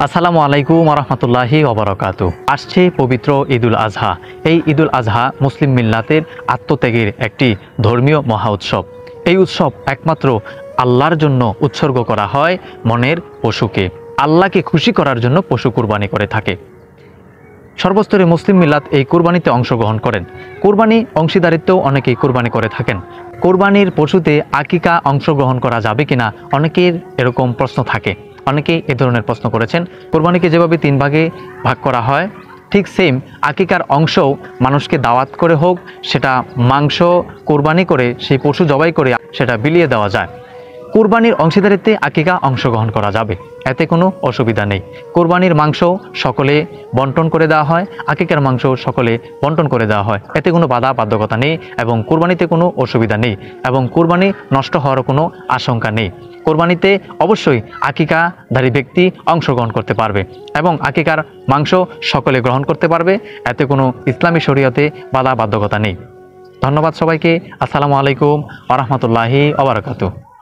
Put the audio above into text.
আসসালামু আলাইকুম রহমতুল্লাহি ওবারাকাতু। আসছে পবিত্র ঈদুল আজহা। এই ঈদুল আজহা মুসলিম মিল্লাতের আত্মত্যাগের একটি ধর্মীয় মহা উৎসব। এই উৎসব একমাত্র আল্লাহর জন্য উৎসর্গ করা হয় মনের পশুকে। আল্লাহকে খুশি করার জন্য পশু কুরবানি করে থাকে। সর্বস্তরে মুসলিম মিল্লাত এই কুরবানিতে অংশগ্রহণ করেন। কুরবানি অংশীদারিত্বেও অনেকেই কুরবানি করে থাকেন। কোরবানির পশুতে আকিকা অংশগ্রহণ করা যাবে কিনা অনেকের এরকম প্রশ্ন থাকে। অনেকেই এ ধরনের প্রশ্ন করেছেন। কোরবানিকে যেভাবে 3 ভাগে ভাগ করা হয়, ঠিক সেম আকিকার অংশও মানুষকে দাওয়াত করে হোক, সেটা মাংস কোরবানি করে সেই পশু জবাই করে সেটা বিলিয়ে দেওয়া যায়। কোরবানির অংশীদারিত্বে আকিকা অংশগ্রহণ করা যাবে, এতে কোনো অসুবিধা নেই। কোরবানির মাংস সকলে বন্টন করে দেওয়া হয়, আকিকার মাংস সকলে বন্টন করে দেওয়া হয়, এতে কোনো বাধ্যকতা নেই এবং কোরবানিতে কোনো অসুবিধা নেই এবং কোরবানি নষ্ট হওয়ার কোনো আশঙ্কা নেই। কোরবানিতে অবশ্যই আকিকাধারী ব্যক্তি অংশগ্রহণ করতে পারবে এবং আকিকার মাংস সকলে গ্রহণ করতে পারবে, এতে কোনো ইসলামী শরীয়তে বাধ্যকতা নেই। ধন্যবাদ সবাইকে। আসসালামু আলাইকুম ওয়া রাহমাতুল্লাহি ওয়া বারাকাতুহু।